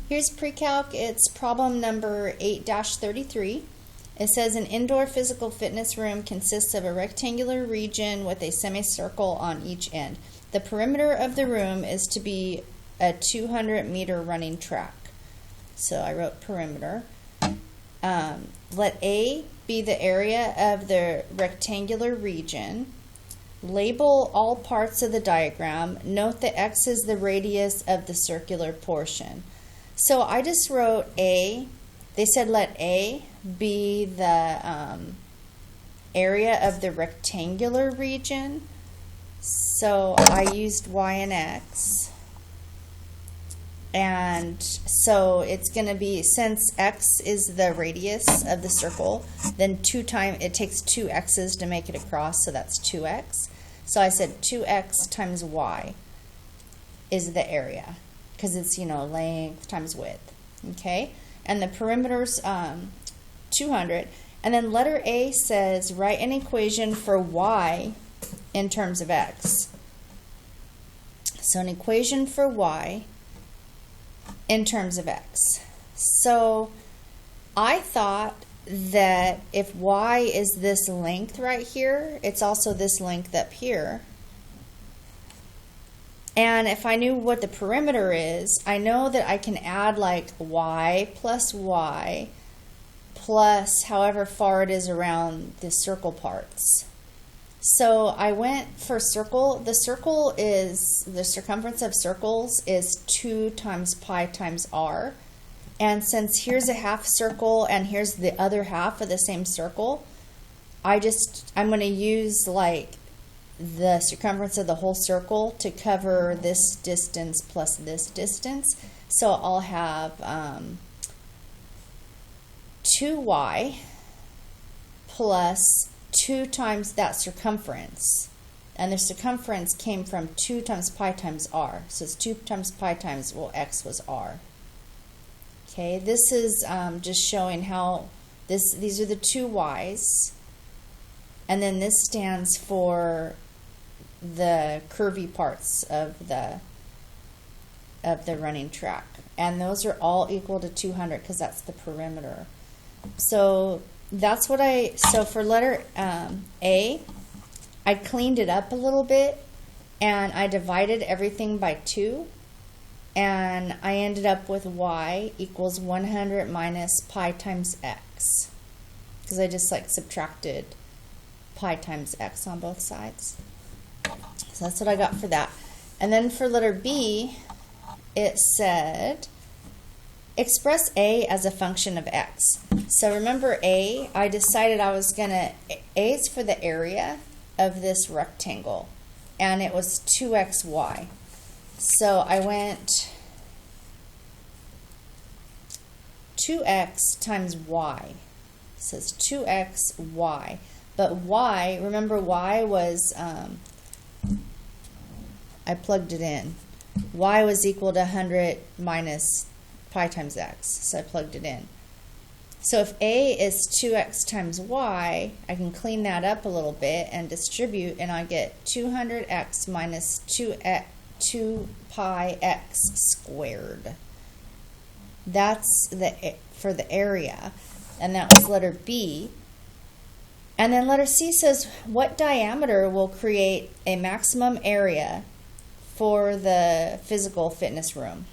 Here's pre-calc. It's problem number 8-33. It says an indoor physical fitness room consists of a rectangular region with a semicircle on each end. The perimeter of the room is to be a 200-meter running track. So I wrote perimeter. Let A be the area of the rectangular region. Label all parts of the diagram. Note that X is the radius of the circular portion. So I just wrote A. They said let A be the area of the rectangular region. So I used Y and X. And so it's going to be, since X is the radius of the circle, then it takes two X's to make it across, so that's 2X. So I said 2X times Y is the area, because it's, length times width. Okay? And the perimeter's 200. And then letter A says write an equation for Y in terms of X. So an equation for Y in terms of X. So I thought that if Y is this length right here, it's also this length up here. And if I knew what the perimeter is, I know that I can add like Y plus however far it is around the circle parts. So I went for circle. The circumference of circles is 2 times pi times r. And since here's a half circle and here's the other half of the same circle, I'm going to use like the circumference of the whole circle to cover this distance plus this distance. So I'll have 2y plus 2 times that circumference, and the circumference came from 2 times pi times r, so it's 2 times pi times, x was r. Okay, this is just showing how these are the two y's, and then this stands for the curvy parts of the running track, and those are all equal to 200 because that's the perimeter. So that's what so for letter A, I cleaned it up a little bit and I divided everything by 2, and I ended up with Y equals 100 minus pi times X, because I just subtracted pi times X on both sides. So that's what I got for that. And then for letter B, it said express A as a function of X. So remember A, I decided I was going to, A is for the area of this rectangle, and it was 2xy. So I went 2x times y. It says 2xy. But y, remember y was, I plugged it in. Y was equal to 100 minus pi times x, so I plugged it in. So if A is 2x times y, I can clean that up a little bit and distribute, and I get 200x minus 2 pi x squared. That's for the area, and that was letter B. And then letter C says, what diameter will create a maximum area for the physical fitness room?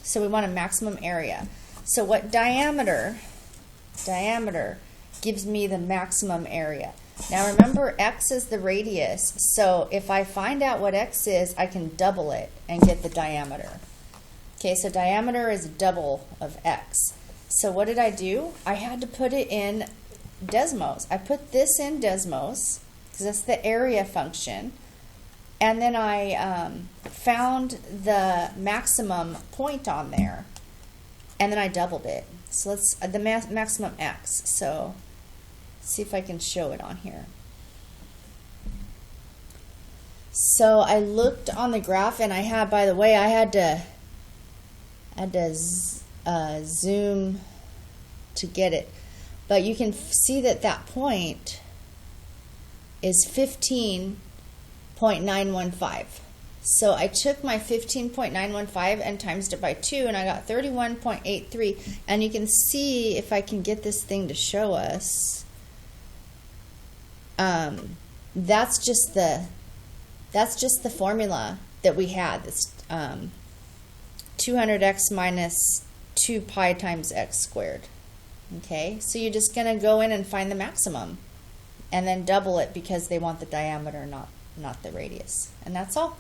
So we want a maximum area. So what diameter gives me the maximum area? Now remember, X is the radius. So if I find out what X is, I can double it and get the diameter. Okay, so diameter is double of X. So what did I do? I had to put it in Desmos. I put this in Desmos because that's the area function. And then I found the maximum point on there, and then I doubled it. So let's the maximum X. So let's see if I can show it on here. So I looked on the graph, and I had, by the way, I had to zoom to get it, but you can see that that point is 15.915. So I took my 15.915 and times it by 2, and I got 31.83. And you can see, if I can get this thing to show us, that's just the formula that we had. This 200x minus 2 pi times x squared. Okay, so you're just going to go in and find the maximum, and then double it because they want the diameter, not the radius. And that's all.